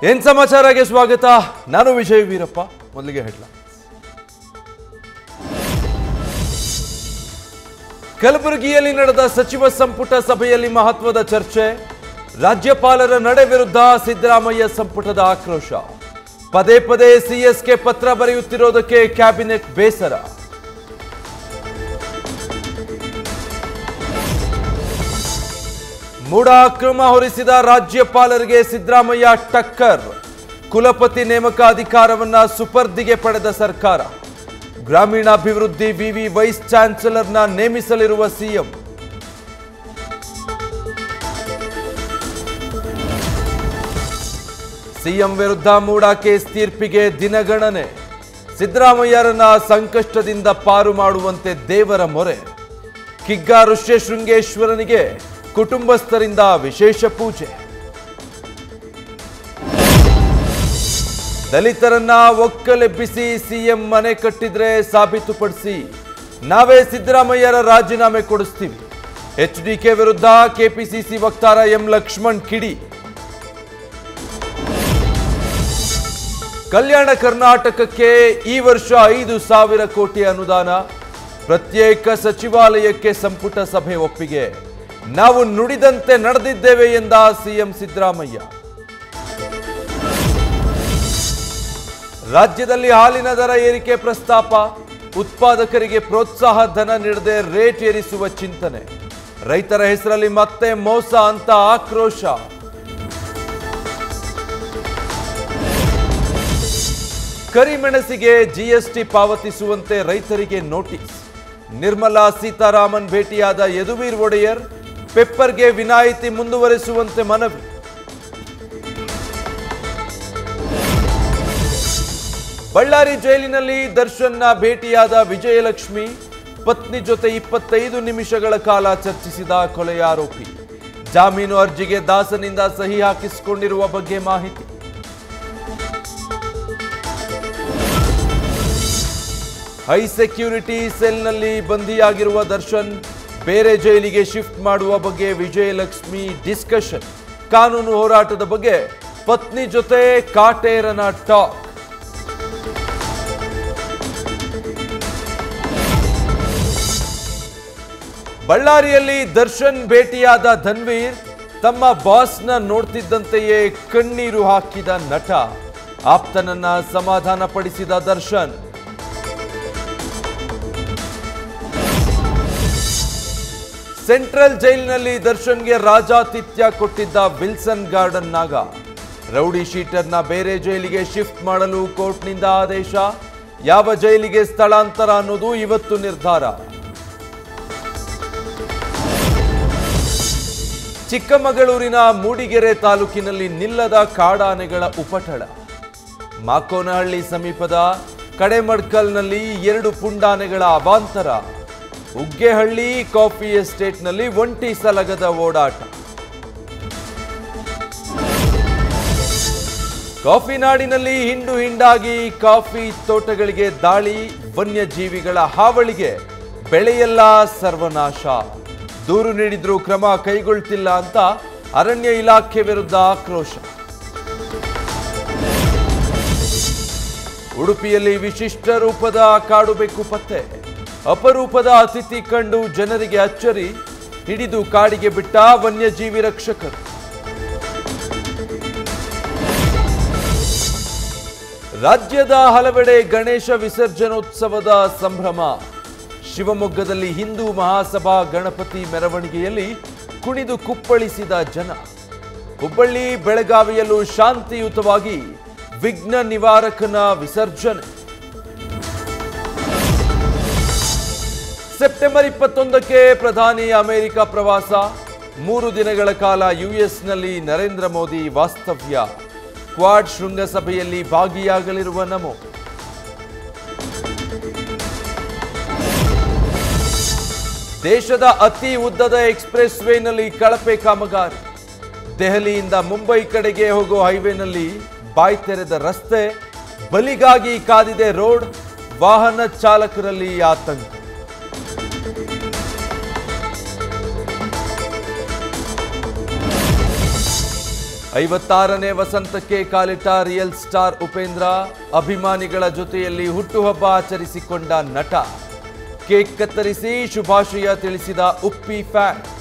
ಏನ್ ಸಮಾಚಾರಕ್ಕೆ ಸ್ವಾಗತ. ನಾನು ವಿಜಯ್ ವೀರಪ್ಪ. ಮೊದಲಿಗೆ ಹೆಡ್ಲೈನ್ಸ್. ಕಲಬುರಗಿಯಲ್ಲಿ ನಡೆದ ಸಚಿವ ಸಂಪುಟ ಸಭೆಯಲ್ಲಿ ಮಹತ್ವದ ಚರ್ಚೆ. ರಾಜ್ಯಪಾಲರ ನಡೆ ವಿರುದ್ಧ ಸಿದ್ದರಾಮಯ್ಯ ಸಂಪುಟದ ಆಕ್ರೋಶ. ಪದೇ ಪದೇ ಸಿಎಸ್ಗೆ ಪತ್ರ ಬರೆಯುತ್ತಿರುವುದಕ್ಕೆ ಕ್ಯಾಬಿನೆಟ್ ಬೇಸರ. ಮೂಡ ಅಕ್ರಮ ಹೊರಿಸಿದ ರಾಜ್ಯಪಾಲರಿಗೆ ಸಿದ್ದರಾಮಯ್ಯ ಟಕ್ಕರ್. ಕುಲಪತಿ ನೇಮಕ ಅಧಿಕಾರವನ್ನ ಸುಪರ್ದಿಗೆ ಪಡೆದ ಸರ್ಕಾರ. ಗ್ರಾಮೀಣಾಭಿವೃದ್ಧಿ ವಿವಿ ವೈಸ್ ಚಾನ್ಸಲರ್ನ ನೇಮಿಸಲಿರುವ ಸಿಎಂ. ಸಿಎಂ ವಿರುದ್ಧ ಮೂಡ ಕೇಸ್ ತೀರ್ಪಿಗೆ ದಿನಗಣನೆ. ಸಿದ್ದರಾಮಯ್ಯರನ್ನ ಸಂಕಷ್ಟದಿಂದ ಪಾರು ಮಾಡುವಂತೆ ದೇವರ ಮೊರೆ. ಕಿಗ್ಗಾ ಋಷ್ಯಶೃಂಗೇಶ್ವರನಿಗೆ ಕುಟುಂಬಸ್ಥರಿಂದ ವಿಶೇಷ ಪೂಜೆ. ದಲಿತರನ್ನ ಒಕ್ಕಲೆಬ್ಬಿಸಿ ಸಿಎಂ ಮನೆ ಕಟ್ಟಿದ್ರೆ ಸಾಬೀತುಪಡಿಸಿ, ನಾವೇ ಸಿದ್ದರಾಮಯ್ಯರ ರಾಜೀನಾಮೆ ಕೊಡಿಸ್ತೀವಿ. ಎಚ್ಡಿಕೆ ವಿರುದ್ಧ ಕೆಪಿಸಿಸಿ ವಕ್ತಾರ ಎಂ ಲಕ್ಷ್ಮಣ್ ಕಿಡಿ. ಕಲ್ಯಾಣ ಕರ್ನಾಟಕಕ್ಕೆ ಈ ವರ್ಷ 5,000 ಕೋಟಿ ಅನುದಾನ. ಪ್ರತ್ಯೇಕ ಸಚಿವಾಲಯಕ್ಕೆ ಸಂಪುಟ ಸಭೆ ಒಪ್ಪಿಗೆ. ನಾವು ನುಡಿದಂತೆ ನಡೆದಿದ್ದೇವೆ ಎಂದ ಸಿಎಂ ಸಿದ್ದರಾಮಯ್ಯ. ರಾಜ್ಯದಲ್ಲಿ ಹಾಲಿನ ದರ ಏರಿಕೆ ಪ್ರಸ್ತಾಪ. ಉತ್ಪಾದಕರಿಗೆ ಪ್ರೋತ್ಸಾಹ ಧನ ನೀಡದೆ ರೇಟ್ ಏರಿಸುವ ಚಿಂತನೆ. ರೈತರ ಹೆಸರಲ್ಲಿ ಮತ್ತೆ ಮೋಸ ಅಂತ ಆಕ್ರೋಶ. ಕರಿಮೆಣಸಿಗೆ ಜಿಎಸ್ಟಿ ಪಾವತಿಸುವಂತೆ ರೈತರಿಗೆ ನೋಟಿಸ್. ನಿರ್ಮಲಾ ಸೀತಾರಾಮನ್ ಭೇಟಿಯಾದ ಯದುವೀರ್ ಒಡೆಯರ್. ಪೆಪ್ಪರ್ಗೆ ವಿನಾಯಿತಿ ಮುಂದುವರೆಸುವಂತೆ ಮನವಿ. ಬಳ್ಳಾರಿ ಜೈಲಿನಲ್ಲಿ ದರ್ಶನ್ನ ಭೇಟಿಯಾದ ವಿಜಯಲಕ್ಷ್ಮಿ. ಪತ್ನಿ ಜೊತೆ 25 ನಿಮಿಷಗಳ ಕಾಲ ಚರ್ಚಿಸಿದ ಕೊಲೆಯ ಆರೋಪಿ. ಜಾಮೀನು ಅರ್ಜಿಗೆ ದಾಸನಿಂದ ಸಹಿ ಹಾಕಿಸಿಕೊಂಡಿರುವ ಬಗ್ಗೆ ಮಾಹಿತಿ. ಹೈ ಸೆಕ್ಯೂರಿಟಿ ಸೆಲ್ನಲ್ಲಿ ಬಂಧಿಯಾಗಿರುವ ದರ್ಶನ್ ಬೇರೆ ಜೈಲಿಗೆ ಶಿಫ್ಟ್ ಮಾಡುವ ಬಗ್ಗೆ ವಿಜಯಲಕ್ಷ್ಮಿ ಡಿಸ್ಕಷನ್. ಕಾನೂನು ಹೋರಾಟದ ಬಗ್ಗೆ ಪತ್ನಿ ಜೊತೆ ಕಾಟೇರನ ಟಾಕ್. ಬಳ್ಳಾರಿಯಲ್ಲಿ ದರ್ಶನ್ ಭೇಟಿಯಾದ ಧನ್ವೀರ್. ತಮ್ಮ ಬಾಸ್ನ ನೋಡ್ತಿದ್ದಂತೆಯೇ ಕಣ್ಣೀರು ಹಾಕಿದ ನಟ. ಆಪ್ತನನ್ನ ಸಮಾಧಾನ ಪಡಿಸಿದ ದರ್ಶನ್. ಸೆಂಟ್ರಲ್ ಜೈಲಿನಲ್ಲಿ ದರ್ಶನ್ಗೆ ರಾಜಾತಿಥ್ಯ ಕೊಟ್ಟಿದ್ದ ವಿಲ್ಸನ್ ಗಾರ್ಡನ್ ನಾಗ. ರೌಡಿ ಶೀಟರ್ನ ಬೇರೆ ಜೈಲಿಗೆ ಶಿಫ್ಟ್ ಮಾಡಲು ಕೋರ್ಟ್ನಿಂದ ಆದೇಶ. ಯಾವ ಜೈಲಿಗೆ ಸ್ಥಳಾಂತರ ಅನ್ನೋದು ಇವತ್ತು ನಿರ್ಧಾರ. ಚಿಕ್ಕಮಗಳೂರಿನ ಮೂಡಿಗೆರೆ ತಾಲೂಕಿನಲ್ಲಿ ನಿಲ್ಲದ ಕಾಡಾನೆಗಳ ಉಪಟಳ. ಮಾಕೋನಹಳ್ಳಿ ಸಮೀಪದ ಕಡೆಮಡ್ಕಲ್ನಲ್ಲಿ 2 ಪುಂಡಾನೆಗಳ ಅವಾಂತರ. ಉಗ್ಗೆಹಳ್ಳಿ ಕಾಫಿ ಎಸ್ಟೇಟ್ನಲ್ಲಿ ಒಂಟಿ ಸಲಗದ ಓಡಾಟ. ಕಾಫಿ ನಾಡಿನಲ್ಲಿ ಹಿಂಡು ಹಿಂಡಾಗಿ ಕಾಫಿ ತೋಟಗಳಿಗೆ ದಾಳಿ. ವನ್ಯಜೀವಿಗಳ ಹಾವಳಿಗೆ ಬೆಳೆಯೆಲ್ಲ ಸರ್ವನಾಶ. ದೂರು ನೀಡಿದ್ರೂ ಕ್ರಮ ಕೈಗೊಳ್ತಿಲ್ಲ ಅಂತ ಅರಣ್ಯ ಇಲಾಖೆ ವಿರುದ್ಧ ಆಕ್ರೋಶ. ಉಡುಪಿಯಲ್ಲಿ ವಿಶಿಷ್ಟ ರೂಪದ ಕಾಡುಬೆಕ್ಕು ಪತ್ತೆ. ಅಪರೂಪದ ಅತಿಥಿ ಕಂಡು ಜನರಿಗೆ ಅಚ್ಚರಿ. ಹಿಡಿದು ಕಾಡಿಗೆ ಬಿಟ್ಟ ವನ್ಯಜೀವಿ ರಕ್ಷಕರು. ರಾಜ್ಯದ ಹಲವೆಡೆ ಗಣೇಶ ವಿಸರ್ಜನೋತ್ಸವದ ಸಂಭ್ರಮ. ಶಿವಮೊಗ್ಗದಲ್ಲಿ ಹಿಂದೂ ಮಹಾಸಭಾ ಗಣಪತಿ ಮೆರವಣಿಗೆಯಲ್ಲಿ ಕುಣಿದು ಕುಪ್ಪಳಿಸಿದ ಜನ. ಹುಬ್ಬಳ್ಳಿ ಬೆಳಗಾವಿಯಲ್ಲೂ ಶಾಂತಿಯುತವಾಗಿ ವಿಘ್ನ ನಿವಾರಕನ ವಿಸರ್ಜನೆ. ಸೆಪ್ಟೆಂಬರ್ 21ಕ್ಕೆ ಪ್ರಧಾನಿ ಅಮೆರಿಕ ಪ್ರವಾಸ. 3 ದಿನಗಳ ಕಾಲ ಯುಎಸ್ನಲ್ಲಿ ನರೇಂದ್ರ ಮೋದಿ ವಾಸ್ತವ್ಯ. ಕ್ವಾಡ್ ಶೃಂಗಸಭೆಯಲ್ಲಿ ಭಾಗಿಯಾಗಲಿರುವ ನಮೋ. ದೇಶದ ಅತಿ ಉದ್ದದ ಎಕ್ಸ್‌ಪ್ರೆಸ್ ವೇನಲ್ಲಿ ಕಳಪೆ ಕಾಮಗಾರಿ. ದೆಹಲಿಯಿಂದ ಮುಂಬೈ ಕಡೆಗೆ ಹೋಗೋ ಹೈವೇನಲ್ಲಿ ಬಾಯ್ ತೆರೆದ ರಸ್ತೆ. ಬಲಿಗಾಗಿ ಕಾದಿದೆ ರೋಡ್. ವಾಹನ ಚಾಲಕರಲ್ಲಿ ಆತಂಕ. 56ನೇ ವಸಂತಕ್ಕೆ ಕಾಲಿಟ್ಟ ರಿಯಲ್ ಸ್ಟಾರ್ ಉಪೇಂದ್ರ. ಅಭಿಮಾನಿಗಳ ಜೊತೆಯಲ್ಲಿ ಹುಟ್ಟುಹಬ್ಬ ಆಚರಿಸಿಕೊಂಡ ನಟ. ಕೇಕ್ ಕತ್ತರಿಸಿ ಶುಭಾಶಯ ತಿಳಿಸಿದ ಉಪ್ಪಿ ಫ್ಯಾನ್ಸ್.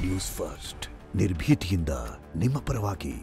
ನ್ಯೂಸ್ ಫಸ್ಟ್ ನಿರ್ಭೀತಿಯಿಂದ ನಿಮ್ಮ ಪರವಾಗಿ.